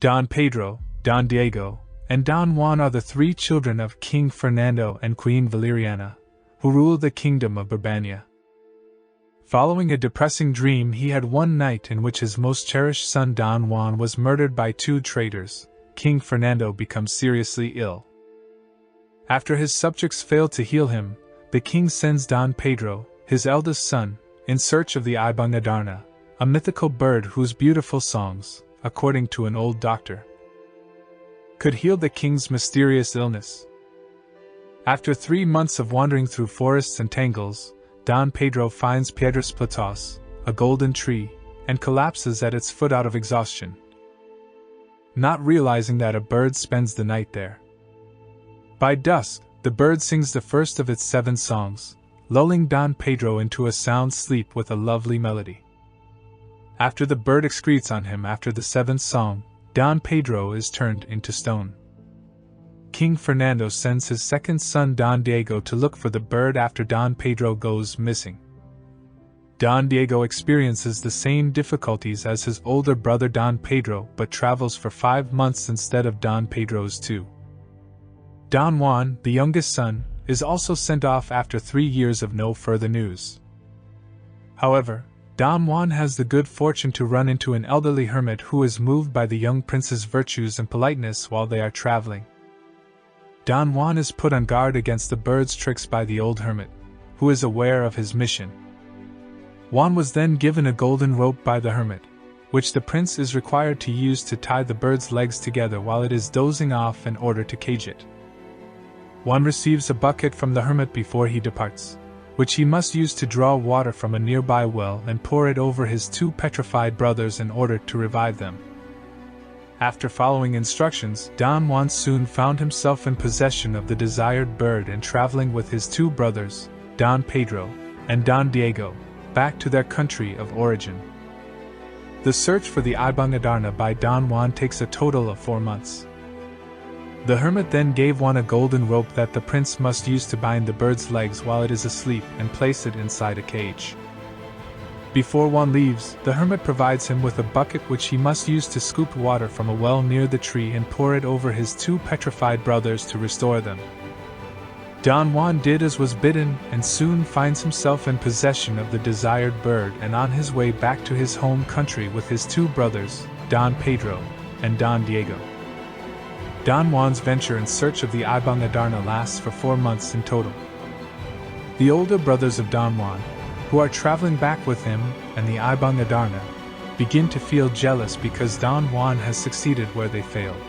Don Pedro, Don Diego, and Don Juan are the three children of King Fernando and Queen Valeriana, who ruled the Kingdom of Berbania. Following a depressing dream, he had one night in which his most cherished son Don Juan was murdered by two traitors. King Fernando becomes seriously ill. After his subjects fail to heal him, the king sends Don Pedro, his eldest son, in search of the Ibong Adarna, a mythical bird whose beautiful songs, according to an old doctor, could heal the king's mysterious illness. After 3 months of wandering through forests and tangles, Don Pedro finds Piedras Platas, a golden tree, and collapses at its foot out of exhaustion, not realizing that a bird spends the night there. By dusk, the bird sings the first of its 7 songs, lulling Don Pedro into a sound sleep with a lovely melody. After the bird excretes on him after the 7th song, Don Pedro is turned into stone. King Fernando sends his second son Don Diego to look for the bird after Don Pedro goes missing. Don Diego experiences the same difficulties as his older brother Don Pedro but travels for 5 months instead of Don Pedro's 2. Don Juan, the youngest son, is also sent off after 3 years of no further news. However, Don Juan has the good fortune to run into an elderly hermit who is moved by the young prince's virtues and politeness while they are traveling. Don Juan is put on guard against the bird's tricks by the old hermit, who is aware of his mission. Juan was then given a golden rope by the hermit, which the prince is required to use to tie the bird's legs together while it is dozing off in order to cage it. Juan receives a bucket from the hermit before he departs, which he must use to draw water from a nearby well and pour it over his 2 petrified brothers in order to revive them. After following instructions, Don Juan soon found himself in possession of the desired bird and traveling with his 2 brothers, Don Pedro and Don Diego, back to their country of origin. The search for the Ibong Adarna by Don Juan takes a total of 4 months. The hermit then gave Juan a golden rope that the prince must use to bind the bird's legs while it is asleep and place it inside a cage. Before Juan leaves, the hermit provides him with a bucket which he must use to scoop water from a well near the tree and pour it over his 2 petrified brothers to restore them. Don Juan did as was bidden and soon finds himself in possession of the desired bird and on his way back to his home country with his 2 brothers, Don Pedro and Don Diego. Don Juan's venture in search of the Ibong Adarna lasts for 4 months in total. The older brothers of Don Juan, who are traveling back with him and the Ibong Adarna, begin to feel jealous because Don Juan has succeeded where they failed.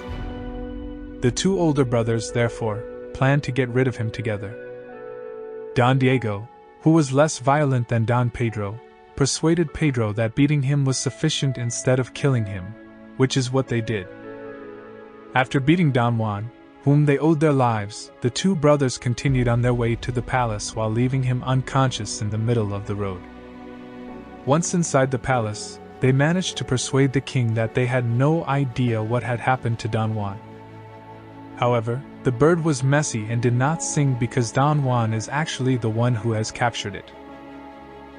The 2 older brothers, therefore, plan to get rid of him together. Don Diego, who was less violent than Don Pedro, persuaded Pedro that beating him was sufficient instead of killing him, which is what they did. After beating Don Juan, whom they owed their lives, the 2 brothers continued on their way to the palace while leaving him unconscious in the middle of the road. Once inside the palace, they managed to persuade the king that they had no idea what had happened to Don Juan. However, the bird was messy and did not sing because Don Juan is actually the one who has captured it.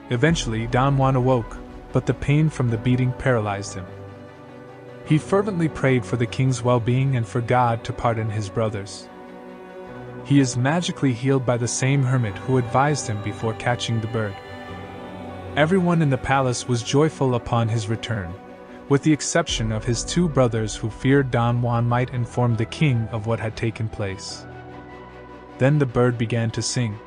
Eventually, Don Juan awoke, but the pain from the beating paralyzed him. He fervently prayed for the king's well-being and for God to pardon his brothers. He is magically healed by the same hermit who advised him before catching the bird. Everyone in the palace was joyful upon his return, with the exception of his 2 brothers who feared Don Juan might inform the king of what had taken place. Then the bird began to sing.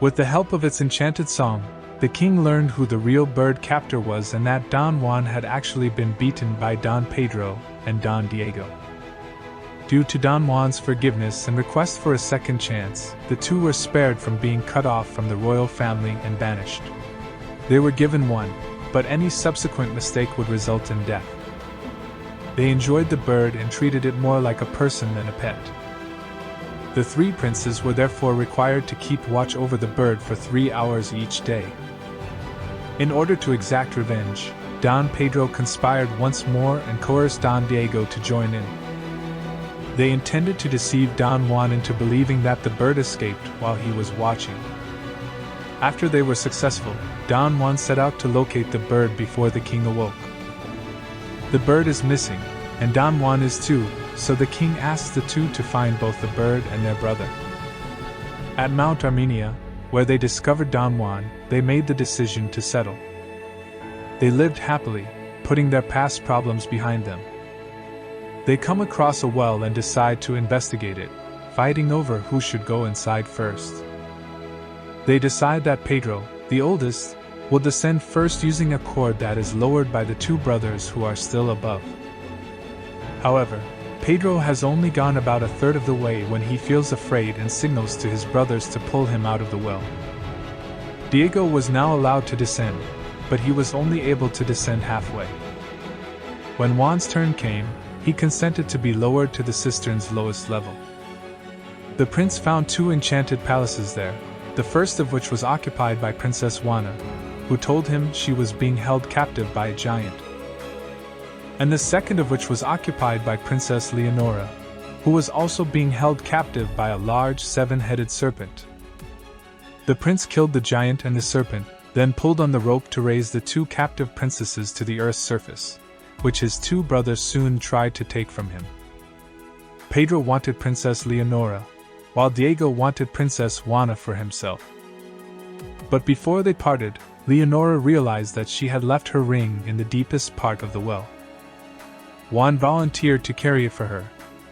With the help of its enchanted song, the king learned who the real bird captor was and that Don Juan had actually been beaten by Don Pedro and Don Diego. Due to Don Juan's forgiveness and request for a second chance, the 2 were spared from being cut off from the royal family and banished. They were given 1, but any subsequent mistake would result in death. They enjoyed the bird and treated it more like a person than a pet. The 3 princes were therefore required to keep watch over the bird for 3 hours each day. In order to exact revenge, Don Pedro conspired once more and coerced Don Diego to join in. They intended to deceive Don Juan into believing that the bird escaped while he was watching. After they were successful, Don Juan set out to locate the bird before the king awoke. The bird is missing, and Don Juan is too, so the king asked the two to find both the bird and their brother. At Mount Armenia, where they discovered Don Juan, they made the decision to settle. They lived happily, putting their past problems behind them. They come across a well and decide to investigate it, fighting over who should go inside first. They decide that Pedro, the oldest, will descend first using a cord that is lowered by the two brothers who are still above. However, Pedro has only gone about a third of the way when he feels afraid and signals to his brothers to pull him out of the well. Diego was now allowed to descend, but he was only able to descend halfway. When Juan's turn came, he consented to be lowered to the cistern's lowest level. The prince found two enchanted palaces there, the first of which was occupied by Princess Juana, who told him she was being held captive by a giant, and the second of which was occupied by Princess Leonora, who was also being held captive by a large seven-headed serpent. The prince killed the giant and the serpent, then pulled on the rope to raise the two captive princesses to the earth's surface, which his two brothers soon tried to take from him. Pedro wanted Princess Leonora, while Diego wanted Princess Juana for himself. But before they parted, Leonora realized that she had left her ring in the deepest part of the well. Juan volunteered to carry it for her,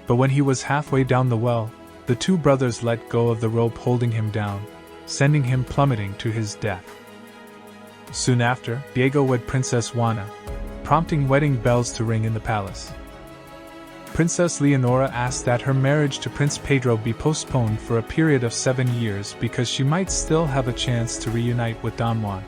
but when he was halfway down the well, the two brothers let go of the rope holding him down, sending him plummeting to his death. Soon after, Diego wed Princess Juana, prompting wedding bells to ring in the palace. Princess Leonora asked that her marriage to Prince Pedro be postponed for a period of 7 years because she might still have a chance to reunite with Don Juan.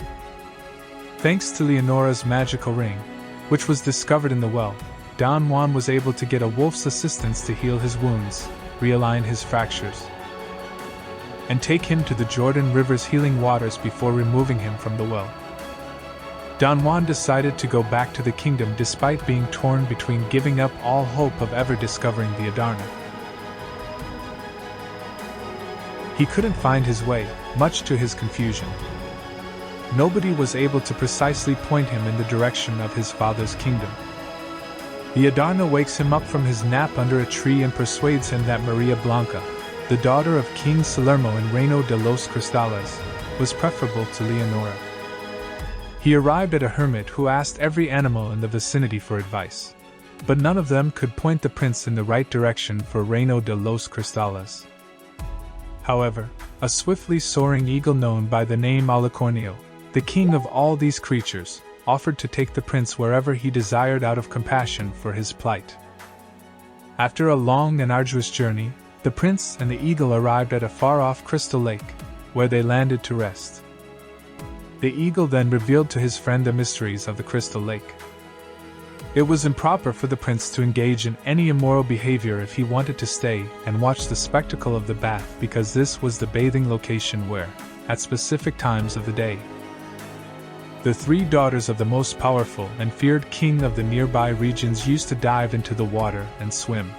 Thanks to Leonora's magical ring, which was discovered in the well, Don Juan was able to get a wolf's assistance to heal his wounds, realign his fractures, and take him to the Jordan River's healing waters before removing him from the well. Don Juan decided to go back to the kingdom despite being torn between giving up all hope of ever discovering the Adarna. He couldn't find his way, much to his confusion. Nobody was able to precisely point him in the direction of his father's kingdom. The Adarna wakes him up from his nap under a tree and persuades him that Maria Blanca, the daughter of King Salermo and Reino de los Cristales, was preferable to Leonora. He arrived at a hermit who asked every animal in the vicinity for advice, but none of them could point the prince in the right direction for Reino de los Cristales. However, a swiftly soaring eagle known by the name Alicornio, the king of all these creatures, offered to take the prince wherever he desired out of compassion for his plight. After a long and arduous journey, the prince and the eagle arrived at a far-off crystal lake, where they landed to rest. The eagle then revealed to his friend the mysteries of the crystal lake. It was improper for the prince to engage in any immoral behavior if he wanted to stay and watch the spectacle of the bath because this was the bathing location where, at specific times of the day, the three daughters of the most powerful and feared king of the nearby regions used to dive into the water and swim.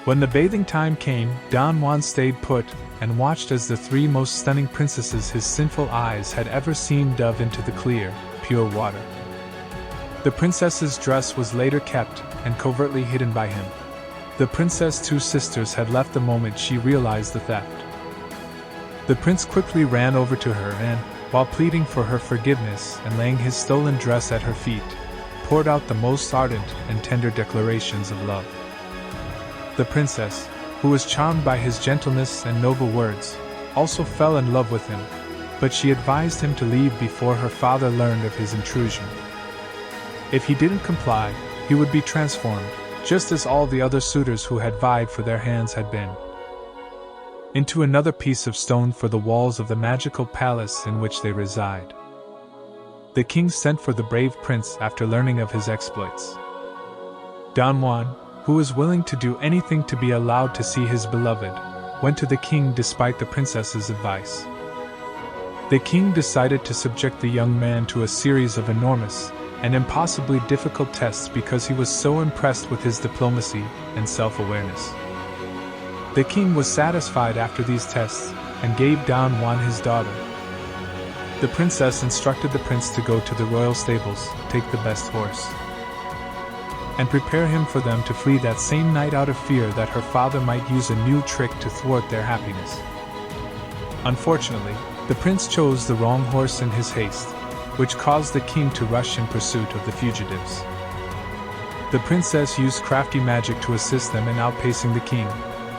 When the bathing time came, Don Juan stayed put and watched as the three most stunning princesses his sinful eyes had ever seen dove into the clear, pure water. The princess's dress was later kept and covertly hidden by him. The princess' two sisters had left the moment she realized the theft. The prince quickly ran over to her and, while pleading for her forgiveness and laying his stolen dress at her feet, poured out the most ardent and tender declarations of love. The princess, who was charmed by his gentleness and noble words, also fell in love with him, but she advised him to leave before her father learned of his intrusion. If he didn't comply, he would be transformed, just as all the other suitors who had vied for their hands had been, into another piece of stone for the walls of the magical palace in which they reside. The king sent for the brave prince after learning of his exploits. Don Juan, who was willing to do anything to be allowed to see his beloved, went to the king despite the princess's advice. The king decided to subject the young man to a series of enormous and impossibly difficult tests because he was so impressed with his diplomacy and self-awareness. The king was satisfied after these tests and gave Don Juan his daughter. The princess instructed the prince to go to the royal stables, take the best horse. and prepare him for them to flee that same night out of fear that her father might use a new trick to thwart their happiness. Unfortunately, the prince chose the wrong horse in his haste, which caused the king to rush in pursuit of the fugitives. The princess used crafty magic to assist them in outpacing the king,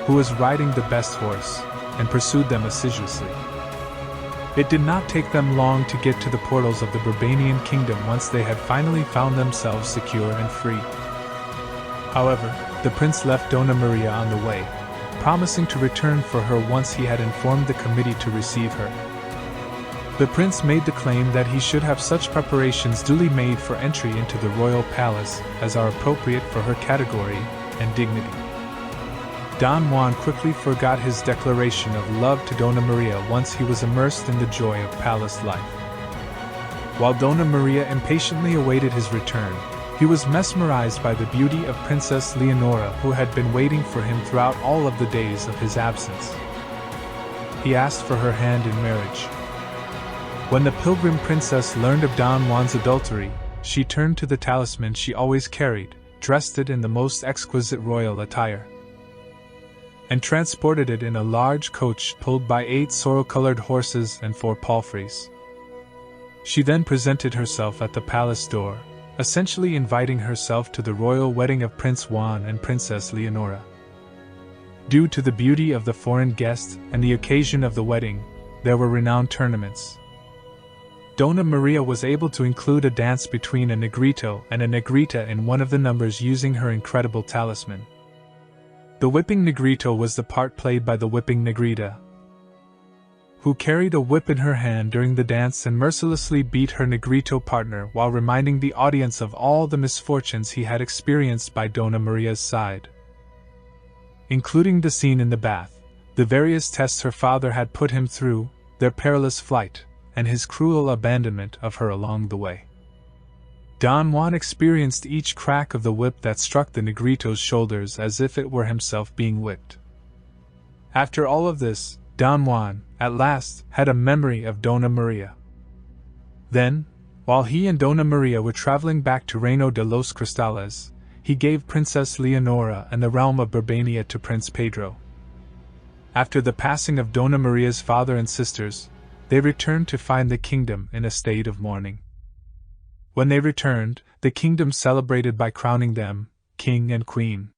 who was riding the best horse, and pursued them assiduously. It did not take them long to get to the portals of the Berbanian kingdom once they had finally found themselves secure and free. However, the prince left Dona Maria on the way, promising to return for her once he had informed the committee to receive her. The prince made the claim that he should have such preparations duly made for entry into the royal palace as are appropriate for her category and dignity. Don Juan quickly forgot his declaration of love to Dona Maria once he was immersed in the joy of palace life. While Dona Maria impatiently awaited his return, he was mesmerized by the beauty of Princess Leonora, who had been waiting for him throughout all of the days of his absence. He asked for her hand in marriage. When the pilgrim princess learned of Don Juan's adultery, she turned to the talisman she always carried, dressed it in the most exquisite royal attire, and transported it in a large coach pulled by 8 sorrel-colored horses and 4 palfreys. She then presented herself at the palace door, essentially inviting herself to the royal wedding of Prince Juan and Princess Leonora. Due to the beauty of the foreign guest and the occasion of the wedding, there were renowned tournaments. Dona Maria was able to include a dance between a negrito and a negrita in one of the numbers using her incredible talisman. The whipping negrito was the part played by the whipping negrita, who carried a whip in her hand during the dance and mercilessly beat her negrito partner while reminding the audience of all the misfortunes he had experienced by Dona Maria's side, including the scene in the bath, the various tests her father had put him through, their perilous flight, and his cruel abandonment of her along the way. Don Juan experienced each crack of the whip that struck the negrito's shoulders as if it were himself being whipped. After all of this, Don Juan, at last, had a memory of Dona Maria. Then, while he and Dona Maria were traveling back to Reino de los Cristales, he gave Princess Leonora and the realm of Berbania to Prince Pedro. After the passing of Dona Maria's father and sisters, they returned to find the kingdom in a state of mourning. When they returned, the kingdom celebrated by crowning them king and queen.